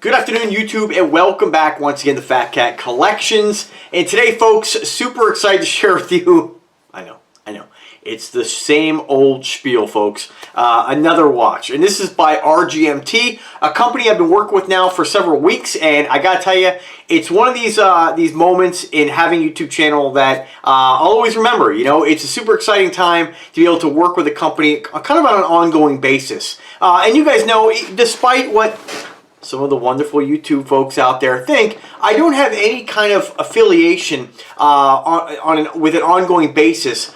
Good afternoon, YouTube, and welcome back once again to Fat Cat Collections. And today, folks, super excited to share with you, I know, it's the same old spiel, folks, another watch. And this is by RGMT, a company I've been working with now for several weeks, and I gotta tell you, it's one of these moments in having a YouTube channel that I'll always remember. You know, it's a super exciting time to be able to work with a company kind of on an ongoing basis. And you guys know, despite what some of the wonderful YouTube folks out there think, I don't have any kind of affiliation with an ongoing basis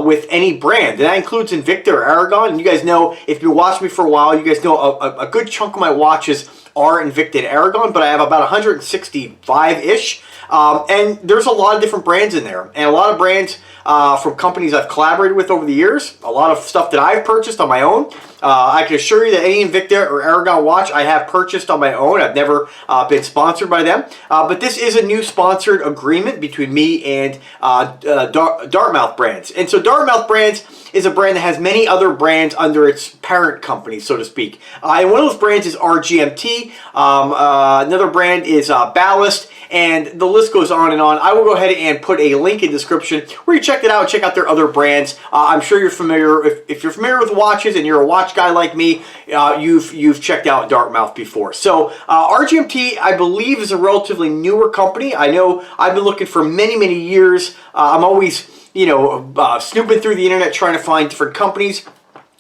with any brand. And that includes Invicta or Aragon. And you guys know, if you've been watching me for a while, you guys know a good chunk of my watches are Invicta and Aragon, but I have about 165-ish. And there's a lot of different brands in there. And a lot of brands from companies I've collaborated with over the years. A lot of stuff that I've purchased on my own. I can assure you that any Invicta or Aragon watch I have purchased on my own. I've never been sponsored by them. But this is a new sponsored agreement between me and Dartmouth Brands. And so Dartmouth Brands is a brand that has many other brands under its parent company, so to speak. And one of those brands is RGMT. Another brand is Ballast. And the list goes on and on. I will go ahead and put a link in the description where you check it out and check out their other brands. I'm sure you're familiar, if you're familiar with watches and you're a watch guy like me, you've checked out Dartmouth before. So RGMT, I believe, is a relatively newer company. I know I've been looking for many, many years. I'm always, you know, snooping through the internet trying to find different companies.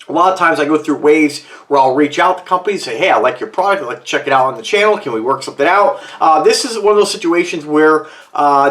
A lot of times I go through waves where I'll reach out to companies and say, hey, I like your product, I'd like to check it out on the channel, can we work something out? This is one of those situations where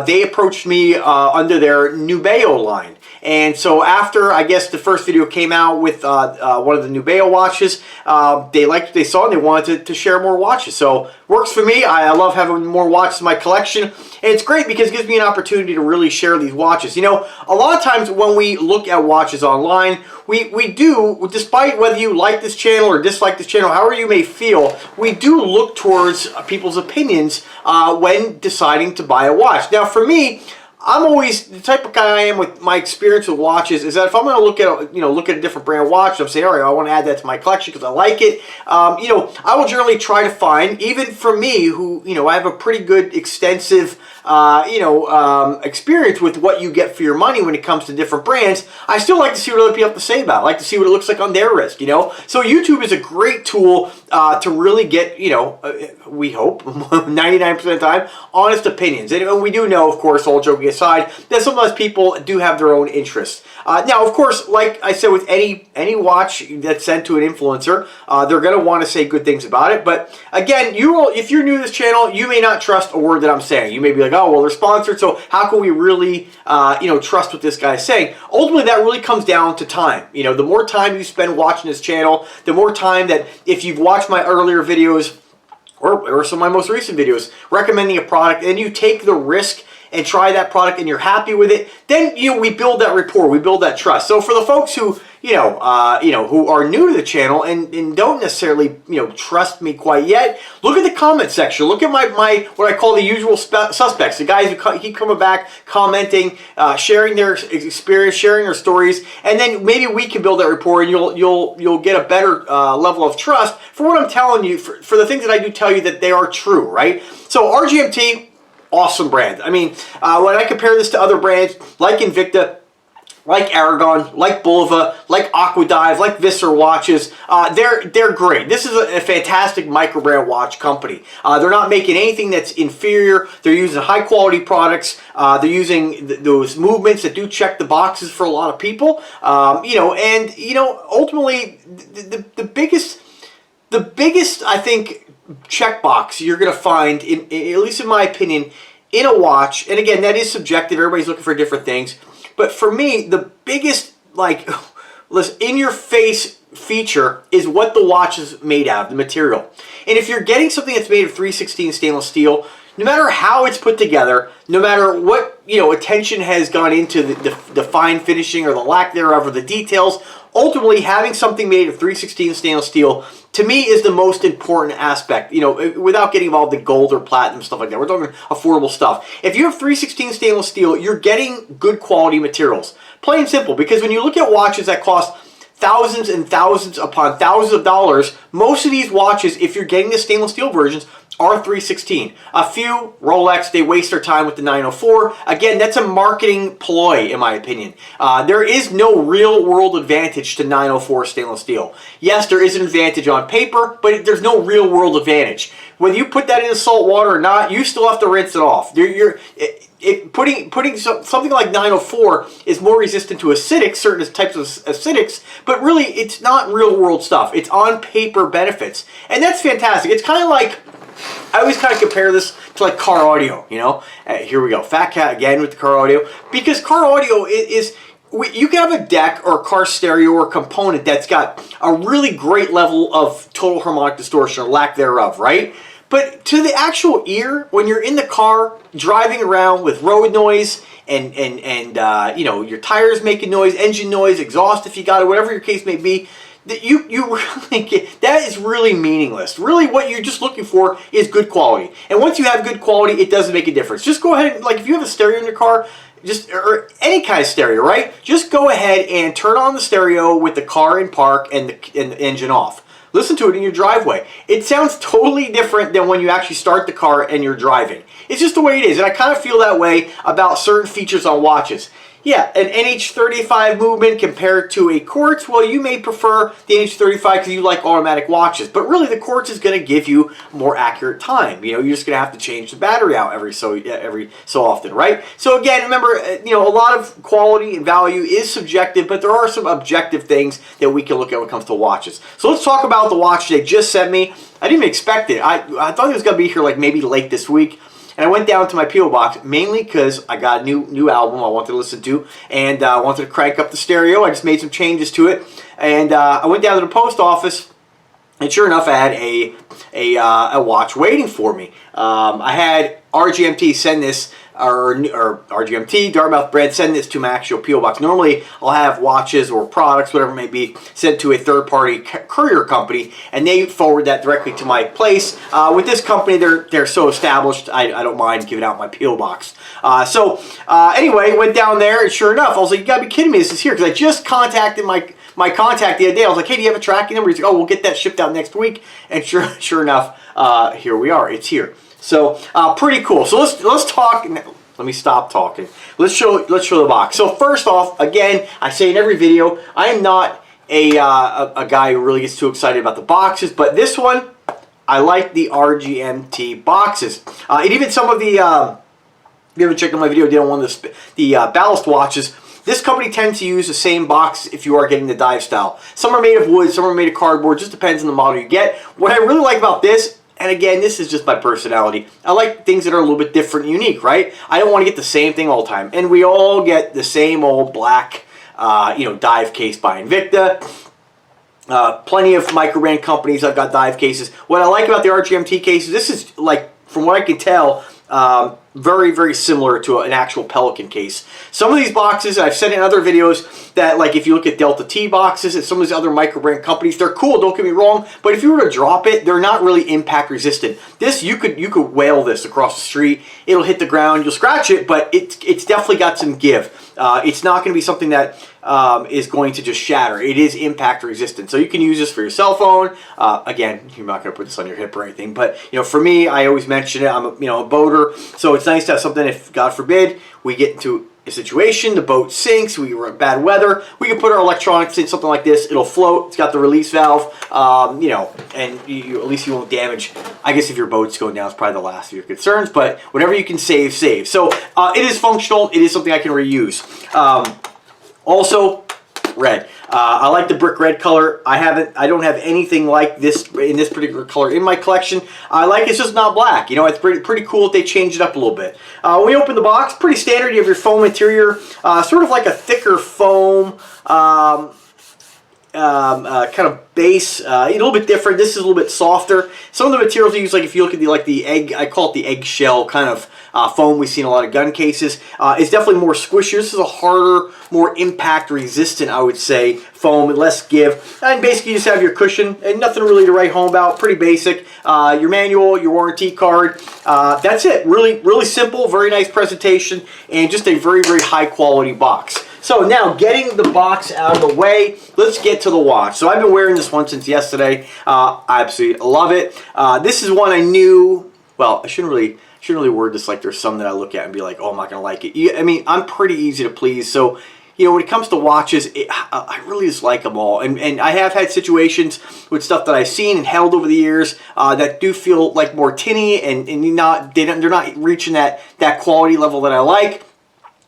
they approached me under their Nubeo line. And so after, I guess, the first video came out with one of the Nubeo watches, they liked what they saw and they wanted to share more watches. So works for me. I love having more watches in my collection. And it's great because it gives me an opportunity to really share these watches. You know, a lot of times when we look at watches online, we do, despite whether you like this channel or dislike this channel, however you may feel, we do look towards people's opinions when deciding to buy a watch. Now, for me, I'm always the type of guy I am with my experience with watches is that if I'm going to look at a different brand watch, I'm saying, all right, I want to add that to my collection because I like it. You know, I will generally try to find, even for me, who, you know, I have a pretty good extensive experience with what you get for your money when it comes to different brands. I still like to see what other people have to say about it. I like to see what it looks like on their wrist, you know. So YouTube is a great tool to really get, you know, we hope 99% of the time, honest opinions. And we do know, of course, all joking aside, that sometimes people do have their own interests. Now, of course, like I said, with any watch that's sent to an influencer, they're going to want to say good things about it. But again, if you're new to this channel, you may not trust a word that I'm saying. You may be like, oh, well, they're sponsored, so how can we really, trust what this guy's saying? Ultimately, that really comes down to time. You know, the more time you spend watching this channel, the more time that if you've watched my earlier videos or some of my most recent videos recommending a product and you take the risk and try that product and you're happy with it, then we build that rapport, we build that trust. So for the folks who who are new to the channel and don't necessarily trust me quite yet, look at the comment section. Look at my what I call the usual suspects, the guys who keep coming back, commenting, sharing their experience, sharing their stories, and then maybe we can build that rapport and you'll get a better level of trust for what I'm telling you, for the things that I do tell you that they are true, right? So RGMT, awesome brand. I mean, when I compare this to other brands like Invicta, like Aragon, like Bulova, like Aquadive, like Visser watches, they're great. This is a fantastic micro-brand watch company. They're not making anything that's inferior. They're using high-quality products. They're using those movements that do check the boxes for a lot of people. Ultimately, the biggest, I think, checkbox you're going to find, at least in my opinion, in a watch, and again, that is subjective. Everybody's looking for different things. But for me, the biggest, in-your-face feature is what the watch is made out of, the material. And if you're getting something that's made of 316 stainless steel, no matter how it's put together, no matter what attention has gone into the fine finishing or the lack thereof or the details, ultimately having something made of 316 stainless steel to me is the most important aspect, without getting involved in gold or platinum, stuff like that. We're talking affordable stuff. If you have 316 stainless steel, you're getting good quality materials. Plain and simple, because when you look at watches that cost thousands and thousands upon thousands of dollars, most of these watches, if you're getting the stainless steel versions, R316. A few, Rolex, they waste their time with the 904. Again, that's a marketing ploy, in my opinion. There is no real world advantage to 904 stainless steel. Yes, there is an advantage on paper, but there's no real world advantage. Whether you put that in salt water or not, you still have to rinse it off. Putting something like 904 is more resistant to acidics, certain types of acidics, but really it's not real world stuff. It's on paper benefits. And that's fantastic. It's kind of like, I always kind of compare this to like car audio, you know. Here we go, Fat Cat again with the car audio, because car audio is you can have a deck or a car stereo or component that's got a really great level of total harmonic distortion or lack thereof, right? But to the actual ear, when you're in the car driving around with road noise and you know, your tires making noise, engine noise, exhaust if you got it, whatever your case may be, that you really get, that is really meaningless. Really what you're just looking for is good quality. And once you have good quality, it doesn't make a difference. Just go ahead and, like, if you have a stereo in your car, or any kind of stereo, right? Just go ahead and turn on the stereo with the car in park and the engine off. Listen to it in your driveway. It sounds totally different than when you actually start the car and you're driving. It's just the way it is. And I kind of feel that way about certain features on watches. Yeah, an NH35 movement compared to a Quartz, well, you may prefer the NH35 because you like automatic watches. But really, the Quartz is going to give you more accurate time. You know, you're just going to have to change the battery out every so often, right? So again, remember, you know, a lot of quality and value is subjective, but there are some objective things that we can look at when it comes to watches. So let's talk about the watch they just sent me. I didn't even expect it. I thought it was going to be here like maybe late this week. And I went down to my P.O. box mainly because I got a new album I wanted to listen to, and I wanted to crank up the stereo. I just made some changes to it, and I went down to the post office, and sure enough, I had a watch waiting for me. I had RGMT send this, or RGMT, Dartmouth brand, send this to my actual P.O. box. Normally, I'll have watches or products, whatever it may be, sent to a third-party courier company, and they forward that directly to my place. With this company, they're so established, I don't mind giving out my P.O. box. Anyway, went down there, and sure enough, I was like, you gotta be kidding me, this is here, because I just contacted my contact the other day. I was like, hey, do you have a tracking number? He's like, oh, we'll get that shipped out next week. And sure enough, here we are. It's here. So pretty cool. So let's talk. Let me stop talking. Let's show the box. So first off, again, I say in every video, I am not a guy who really gets too excited about the boxes, but this one, I like the RGMT boxes. And even some of the, if you haven't checked out my video, did on one of the ballast watches. This company tends to use the same box if you are getting the dive style. Some are made of wood, some are made of cardboard, just depends on the model you get. What I really like about this, and again, this is just my personality, I like things that are a little bit different and unique, right? I don't want to get the same thing all the time. And we all get the same old black, you know, dive case by Invicta. Plenty of micro-brand companies, I've got dive cases. What I like about the RGMT cases, this is, like, from what I can tell, very, very similar to an actual Pelican case. Some of these boxes, I've said in other videos that, like, if you look at Delta T boxes and some of these other micro-brand companies, they're cool, don't get me wrong, but if you were to drop it, they're not really impact resistant. This, you could whale this across the street, it'll hit the ground, you'll scratch it, but it's definitely got some give. It's not going to be something that is going to just shatter. It is impact resistant. So you can use this for your cell phone. Again, you're not going to put this on your hip or anything, but you know, for me, I always mention it, I'm a boater, so it's nice to have something if, God forbid, we get into a situation, the boat sinks, we were in bad weather, we can put our electronics in something like this, it'll float, it's got the release valve, you know, and at least you won't damage. I guess if your boat's going down, it's probably the last of your concerns, but whatever you can save, save. So it is functional, it is something I can reuse. Also, red. I like the brick red color. I don't have anything like this in this particular color in my collection. I like it's just not black. You know, it's pretty cool that they changed it up a little bit. When you open the box, pretty standard. You have your foam interior, sort of like a thicker foam. Kind of base, a little bit different. This is a little bit softer. Some of the materials you use, like if you look at the egg, I call it the eggshell kind of foam we see in a lot of gun cases. It's definitely more squishier. This is a harder, more impact resistant, I would say, foam, less give. And basically you just have your cushion and nothing really to write home about. Pretty basic. Your manual, your warranty card. That's it. Really, really simple, very nice presentation, and just a very, very high quality box. So now, getting the box out of the way, let's get to the watch. So I've been wearing this one since yesterday. I absolutely love it. This is one I knew, well, I shouldn't really word this like there's some that I look at and be like, oh, I'm not going to like it. I mean, I'm pretty easy to please. So, you know, when it comes to watches, I really just like them all. And I have had situations with stuff that I've seen and held over the years that do feel like more tinny and they're not reaching that quality level that I like,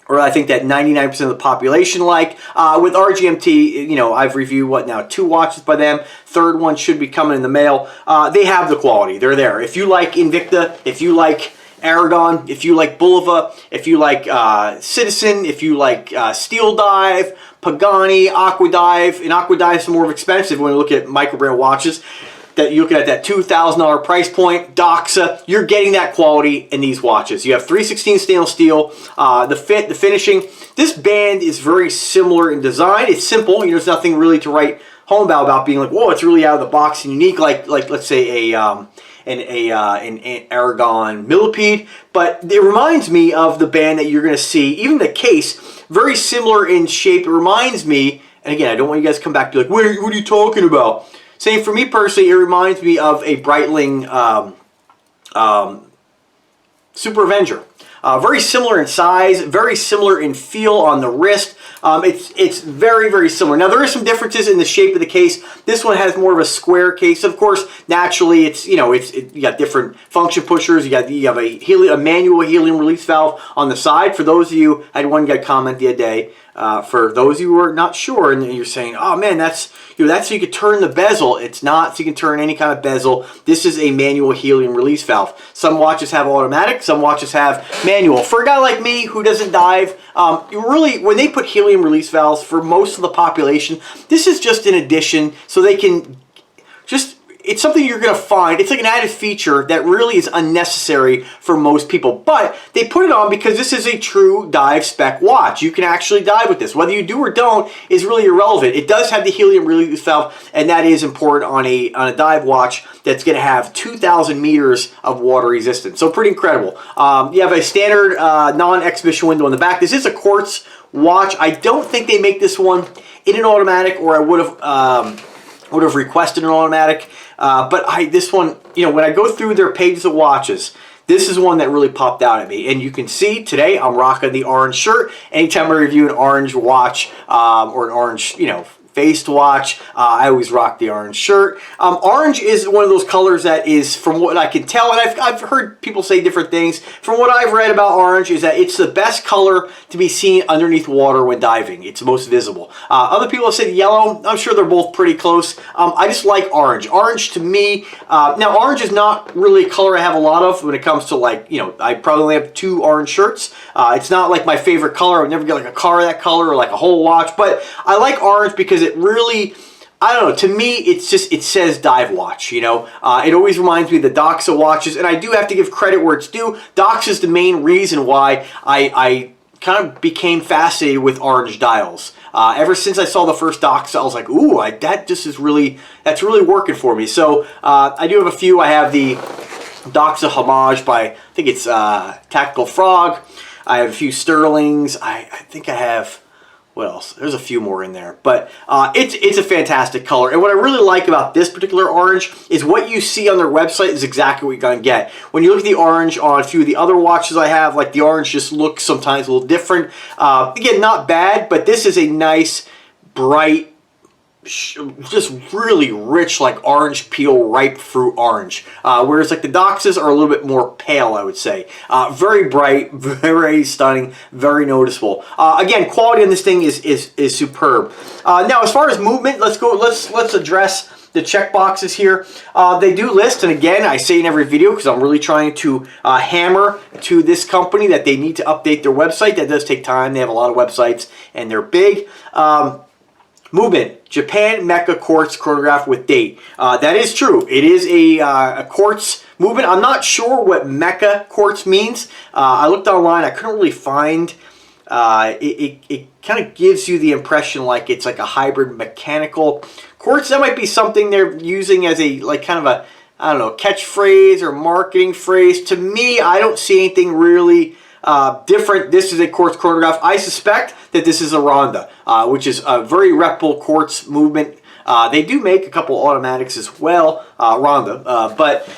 or I think that 99% of the population like. With RGMT, you know, I've reviewed, what now, 2 watches by them. Third one should be coming in the mail. They have the quality. They're there. If you like Invicta, if you like Aragon, if you like Bulova, if you like Citizen, if you like Steel Dive, Pagani, Aqua Dive, and Aqua Dive is more expensive when you look at micro-brand watches. That you're looking at that $2,000 price point, Doxa, you're getting that quality in these watches. You have 3/16 stainless steel, the fit, the finishing. This band is very similar in design. It's simple. You know, there's nothing really to write home about being like, whoa, it's really out of the box and unique, like let's say an Aragon Millipede. But it reminds me of the band that you're going to see, even the case, very similar in shape. It reminds me, and again, I don't want you guys to come back to like, what are you talking about? Same for me personally, it reminds me of a Breitling Super Avenger. Very similar in size, very similar in feel on the wrist. It's very, very similar. Now, there are some differences in the shape of the case. This one has more of a square case. Of course, naturally, it's, you know, you got different function pushers. You have a manual helium release valve on the side. For those of you, I had one guy comment the other day. For those of you who are not sure, and you're saying, "Oh man, that's so you could turn the bezel." It's not so you can turn any kind of bezel. This is a manual helium release valve. Some watches have automatic. Some watches have manual. For a guy like me who doesn't dive, really, when they put helium release valves for most of the population, this is just an addition so they can just. It's something you're going to find. It's like an added feature that really is unnecessary for most people. But they put it on because this is a true dive spec watch. You can actually dive with this. Whether you do or don't is really irrelevant. It does have the helium release valve, and that is important on a dive watch that's going to have 2,000 meters of water resistance. So pretty incredible. You have a standard non-exhibition window on the back. This is a Quartz watch. I don't think they make this one in an automatic, or I would have requested an automatic. But this one, you know, when I go through their pages of watches, this is one that really popped out at me. And you can see today I'm rocking the orange shirt. Anytime I review an orange watch or an orange, you know, faced watch, I always rock the orange shirt. Orange is one of those colors that is, from what I can tell, and I've heard people say different things. From what I've read about orange is that it's the best color to be seen underneath water when diving. It's most visible. Other people have said yellow. I'm sure they're both pretty close. I just like orange. Orange to me, now orange is not really a color I have a lot of when it comes to, like, you know, I probably only have 2 orange shirts. It's not like my favorite color. I would never get like a car of that color or like a whole watch, but I like orange because it really, I don't know, to me, it's just, it says dive watch, you know. It always reminds me of the Doxa watches, and I do have to give credit where it's due. Doxa is the main reason why I kind of became fascinated with orange dials. Ever since I saw the first Doxa, I was like, ooh, that just is really, that's really working for me. So I do have a few. I have the Doxa Homage by, I think it's Tactical Frog. I have a few Sterlings. I think I have, what else? There's a few more in there, but it's a fantastic color. And what I really like about this particular orange is what you see on their website is exactly what you're going to get. When you look at the orange on a few of the other watches I have, like the orange just looks sometimes a little different. Again, not bad, but this is a nice, bright, just really rich, like orange peel, ripe fruit orange. Whereas like the Doxas are a little bit more pale, I would say. Very bright, very stunning, very noticeable. Again, quality on this thing is superb. Now, as far as movement, let's address the check boxes here. They do list, and again, I say in every video because I'm really trying to hammer to this company that they need to update their website. That does take time. They have a lot of websites and they're big. Movement, Japan Mecca Quartz Chronograph with date. That is true. It is a quartz movement. I'm not sure what Mecca Quartz means. I looked online. I couldn't really find. It kind of gives you the impression like it's like a hybrid mechanical quartz. That might be something they're using as a, like, kind of a, I don't know, catchphrase or marketing phrase. To me, I don't see anything really different. This is a quartz chronograph. I suspect that this is a Ronda, which is a very reputable quartz movement. They do make a couple automatics as well, Ronda, but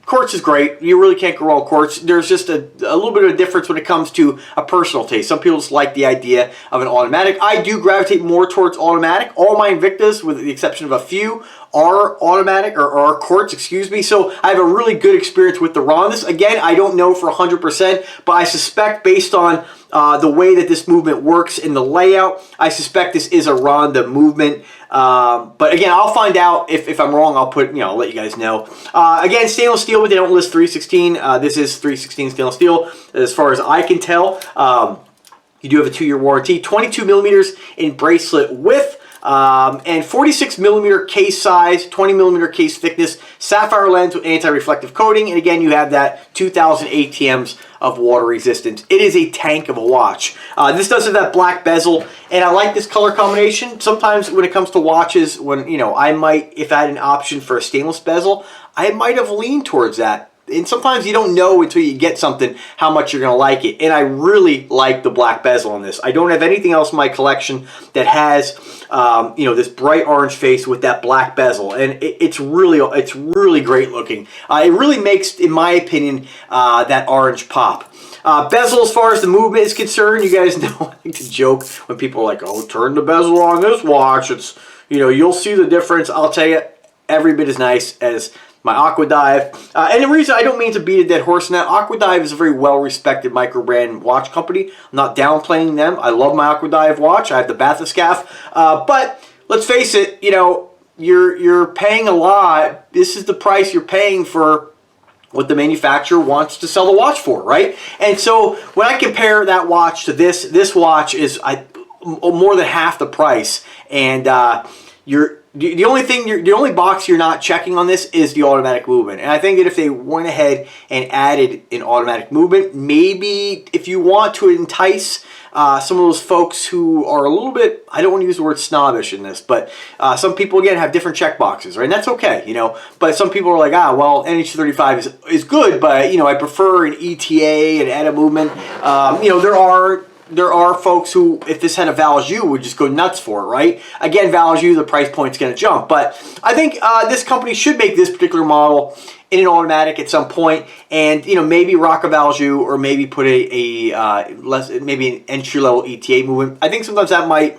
quartz is great. You really can't go wrong with quartz. There's just a little bit of a difference when it comes to a personal taste. Some people just like the idea of an automatic. I do gravitate more towards automatic. All my Invictas, with the exception of a few, are automatic or are quartz, excuse me. So I have a really good experience with the Rondas. Again, I don't know for 100%, but I suspect based on the way that this movement works in the layout, I suspect this is a Ronda movement. But again, I'll find out if I'm wrong. I'll let you guys know. Again, stainless steel, but they don't list 316. This is 316 stainless steel, as far as I can tell. You do have a 2-year warranty. 22 millimeters in bracelet width. And 46 millimeter case size, 20 millimeter case thickness, sapphire lens with anti-reflective coating, and again you have that 2,000 ATMs of water resistance. It is a tank of a watch. This does have that black bezel, and I like this color combination. Sometimes when it comes to watches, when I might, if I had an option for a stainless bezel, I might have leaned towards that. And sometimes you don't know until you get something how much you're going to like it. And I really like the black bezel on this. I don't have anything else in my collection that has, this bright orange face with that black bezel. And it's really great looking. It really makes, in my opinion, that orange pop. Bezel, as far as the movement is concerned, you guys know I like to joke when people are like, oh, turn the bezel on this watch. It's, you'll see the difference. I'll tell you, every bit as nice as my Aquadive. And the reason, I don't mean to beat a dead horse in that, Aquadive is a very well-respected micro-brand watch company. I'm not downplaying them. I love my Aquadive watch. I have the bathyscaphe. But let's face it, you're paying a lot. This is the price you're paying for what the manufacturer wants to sell the watch for, right? And so when I compare that watch to this watch is more than half the price. And the only box you're not checking on this is the automatic movement. And I think that if they went ahead and added an automatic movement, maybe if you want to entice some of those folks who are a little bit, I don't want to use the word snobbish in this, but some people, again, have different check boxes, right? And that's okay, But some people are like, well, NH35 is good, but, I prefer an ETA and add a movement. There are folks who, if this had a Valjoux, would just go nuts for it, right? Again, Valjoux, the price point's going to jump. But I think this company should make this particular model in an automatic at some point, and maybe rock a Valjoux, or maybe put maybe an entry-level ETA movement. I think sometimes that might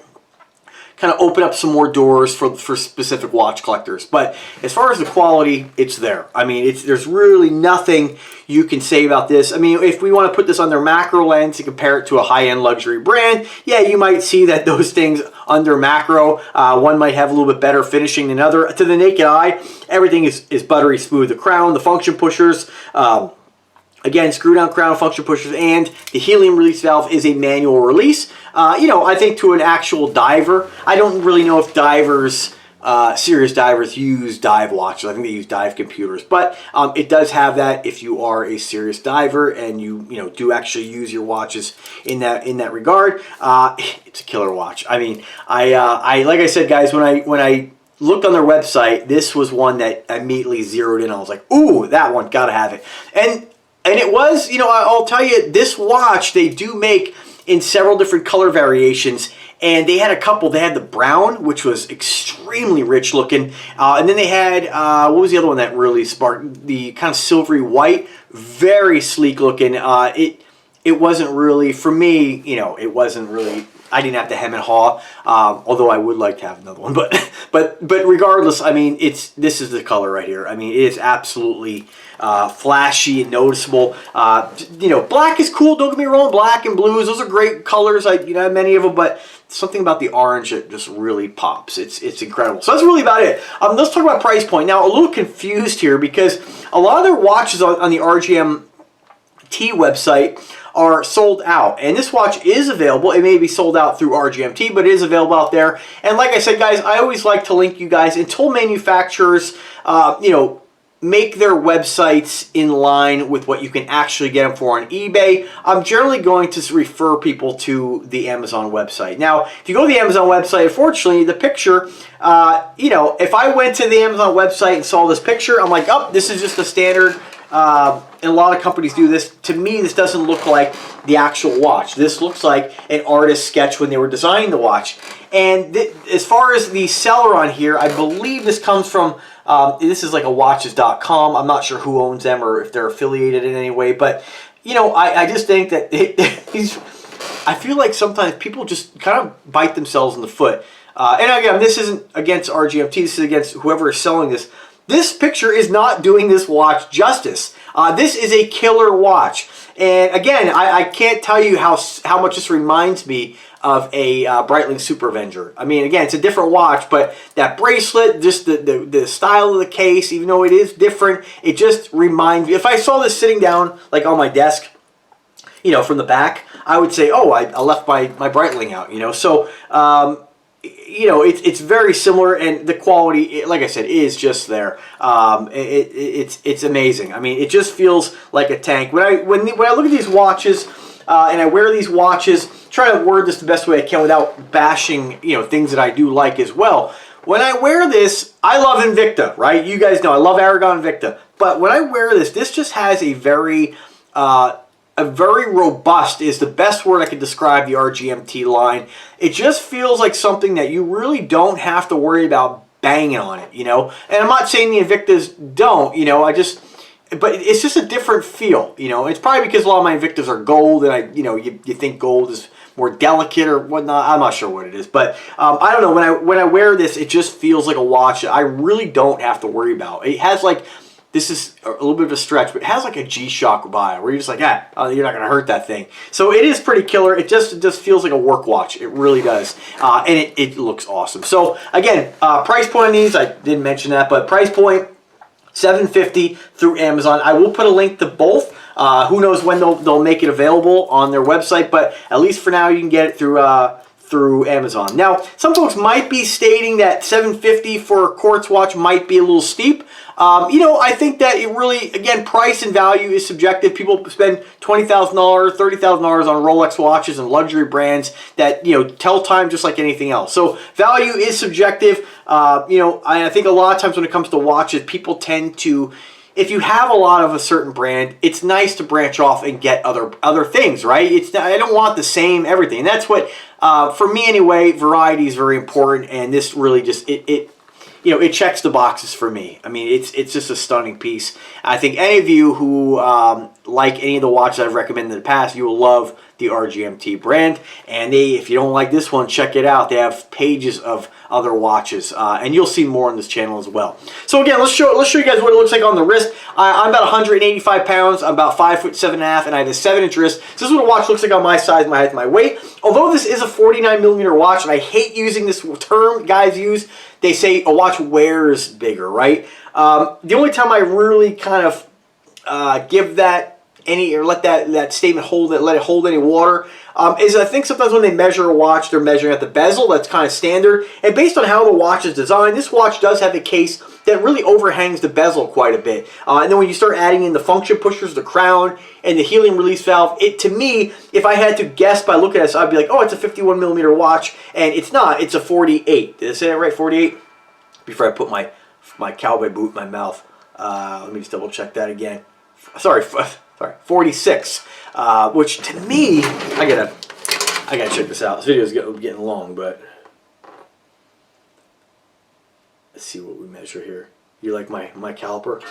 kind of open up some more doors for specific watch collectors. But as far as the quality, it's there. I mean, there's really nothing you can say about this. I mean, if we want to put this under macro lens and compare it to a high-end luxury brand, yeah, you might see that those things under macro, one might have a little bit better finishing than another. To the naked eye, everything is buttery smooth. The crown, the function pushers, again, screw down crown function pushers, and the helium release valve is a manual release. I think to an actual diver, I don't really know if divers, serious divers, use dive watches. I think they use dive computers, but it does have that if you are a serious diver and you do actually use your watches in that regard. It's a killer watch. I mean, I like I said, guys, when I looked on their website, this was one that immediately zeroed in. I was like, ooh, that one, gotta have it. And it was, I'll tell you, this watch they do make in several different color variations, and they had a couple. They had the brown, which was extremely rich looking, and then they had, what was the other one that really sparked? The kind of silvery white, very sleek looking. It wasn't really, for me, it wasn't really, I didn't have to hem and haw, although I would like to have another one. But regardless, I mean, this is the color right here. I mean, it is absolutely flashy and noticeable. Black is cool. Don't get me wrong. Black and blues, those are great colors. I have many of them, but something about the orange that just really pops. It's incredible. So that's really about it. Let's talk about price point. Now, a little confused here because a lot of their watches on the RGMT website are sold out, and this watch is available. It may be sold out through RGMT, but it is available out there. And like I said, guys, I always like to link you guys until manufacturers make their websites in line with what you can actually get them for on eBay. I'm generally going to refer people to the Amazon website. Now, if you go to the Amazon website, unfortunately, the picture, if I went to the Amazon website and saw this picture, I'm like, oh, this is just a standard and a lot of companies do this. To me, this doesn't look like the actual watch. This looks like an artist's sketch when they were designing the watch. And as far as the seller on here, I believe this comes from, this is like a watches.com. I'm not sure who owns them or if they're affiliated in any way. But, you know, I just think that I feel like sometimes people just kind of bite themselves in the foot. And again, this isn't against RGMT. This is against whoever is selling this. This picture is not doing this watch justice. This is a killer watch. And again, I can't tell you how much this reminds me of a Breitling Super Avenger. I mean, again, it's a different watch, but that bracelet, just the style of the case, even though it is different, it just reminds me. If I saw this sitting down, like on my desk, you know, from the back, I would say, oh, I left my Breitling out, you know. So, you know, it's very similar, and the quality, like I said, is just there. It's amazing. I mean, it just feels like a tank. When I look at these watches and I wear these watches, try to word this the best way I can without bashing, you know, things that I do like as well. When I wear this, I love Invicta, right? You guys know I love Aragon Invicta, but when I wear this, this just has a very robust is the best word I could describe the RGMT line. It just feels like something that you really don't have to worry about banging on it, you know. And I'm not saying the Invictas don't, you know. But it's just a different feel, you know. It's probably because a lot of my Invictas are gold, and you think gold is more delicate or whatnot. I'm not sure what it is, but I don't know. When I wear this, it just feels like a watch that I really don't have to worry about. It has like, this is a little bit of a stretch, but it has like a G-Shock vibe where you're just like, you're not going to hurt that thing. So it is pretty killer. It just feels like a work watch. It really does. And it looks awesome. So again, price point on these, I didn't mention that, but price point, $750 through Amazon. I will put a link to both. Who knows when they'll make it available on their website, but at least for now you can get it through Amazon. Now, some folks might be stating that $750 for a Quartz watch might be a little steep. You know, I think that it really, again, price and value is subjective. People spend $20,000, $30,000 on Rolex watches and luxury brands that, you know, tell time just like anything else. So value is subjective. You know, I think a lot of times when it comes to watches, people tend to, if you have a lot of a certain brand, it's nice to branch off and get other things, right? I don't want the same everything. And that's what, for me anyway, variety is very important. And this really just, you know, it checks the boxes for me. I mean, it's just a stunning piece. I think any of you who like any of the watches I've recommended in the past, you will love the RGMT brand. And if you don't like this one, check it out. They have pages of other watches, and you'll see more on this channel as well. So again, let's show you guys what it looks like on the wrist. I'm about 185 pounds. I'm about 5'7.5", and I have a 7-inch wrist. So this is what a watch looks like on my size, my height, my weight. Although this is a 49mm watch, and I hate using this term guys use, they say a watch wears bigger, right? The only time I really kind of give that let that statement hold it, let it hold any water, is I think sometimes when they measure a watch, they're measuring at the bezel. That's kind of standard. And based on how the watch is designed, this watch does have a case that really overhangs the bezel quite a bit. And then when you start adding in the function pushers, the crown, and the helium release valve, to me, if I had to guess by looking at this, I'd be like, oh, it's a 51mm watch, and it's not. It's a 48. Did I say that right? 48? Before I put my cowboy boot in my mouth. Let me just double check that again. Sorry, 46. Which to me, I gotta check this out. This video is getting long, but let's see what we measure here. You like my caliper?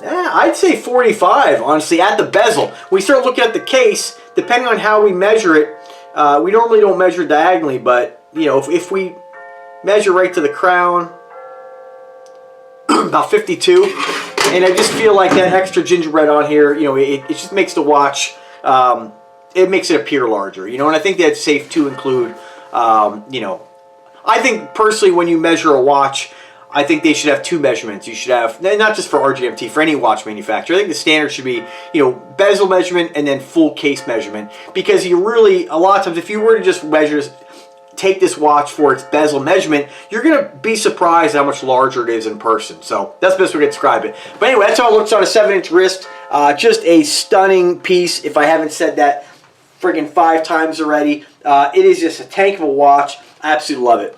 Yeah, I'd say 45, honestly, at the bezel. When we start looking at the case, depending on how we measure it, we normally don't measure diagonally, but you know, if we measure right to the crown, about 52. And I just feel like that extra gingerbread on here, you know, it just makes the watch, it makes it appear larger, you know, and I think that's safe to include, you know, I think personally when you measure a watch, I think they should have two measurements. You should have, not just for RGMT, for any watch manufacturer. I think the standard should be, you know, bezel measurement and then full case measurement. Because you really, a lot of times, if you were to just take this watch for its bezel measurement, you're going to be surprised how much larger it is in person. So that's the best way to describe it. But anyway, that's how it looks on a 7-inch wrist. Just a stunning piece, if I haven't said that friggin' 5 times already. It is just a tank of a watch. I absolutely love it.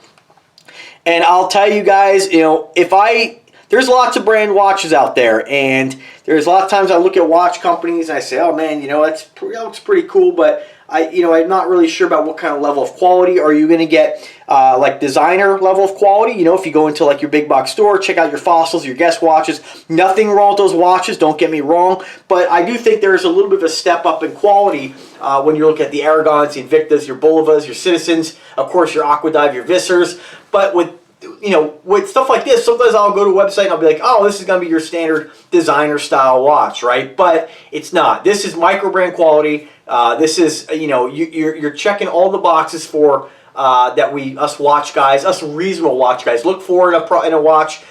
And I'll tell you guys, you know, there's there's lots of brand watches out there, and there's a lot of times I look at watch companies and I say, oh man, that looks pretty cool, but I'm not really sure about what kind of level of quality. Are you going to get like designer level of quality? If you go into like your big box store, check out your Fossils, your Guess watches. Nothing wrong with those watches, don't get me wrong, but I do think there's a little bit of a step up in quality when you look at the Aragons, the Invictas, your Bulivas, your Citizens, of course your Aquadive, your Vissers. But with stuff like this, sometimes I'll go to a website and I'll be like, oh, this is going to be your standard designer style watch, right? But it's not. This is micro brand quality. This is, you're checking all the boxes for that us watch guys, us reasonable watch guys look for in a watch.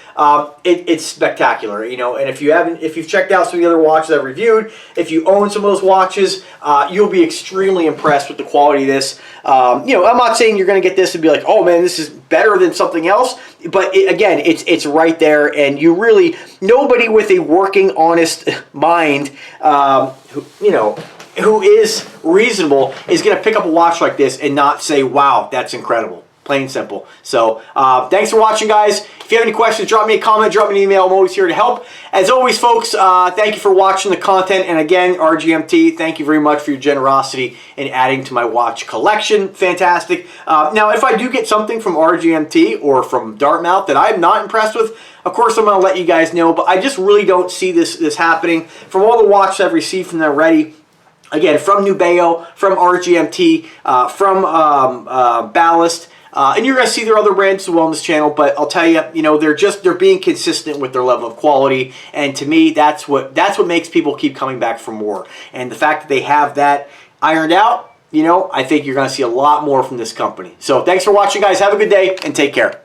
It's spectacular, and if you've checked out some of the other watches I've reviewed, if you own some of those watches, you'll be extremely impressed with the quality of this. I'm not saying you're going to get this and be like, oh man, this is better than something else, but again, it's right there, and nobody with a working, honest mind, who is reasonable is going to pick up a watch like this and not say, wow, that's incredible. Plain and simple. So thanks for watching, guys. If you have any questions, drop me a comment, drop me an email. I'm always here to help. As always, folks, thank you for watching the content. And again, RGMT, thank you very much for your generosity in adding to my watch collection. Fantastic. Now, if I do get something from RGMT or from Dartmouth that I'm not impressed with, of course, I'm going to let you guys know. But I just really don't see this happening. From all the watches I've received from them already, again, from Nubeo, from RGMT, from Ballast, and you're going to see their other brands as well on this channel, but I'll tell you, they're being consistent with their level of quality, and to me, that's what makes people keep coming back for more. And the fact that they have that ironed out, I think you're going to see a lot more from this company. So thanks for watching, guys. Have a good day, and take care.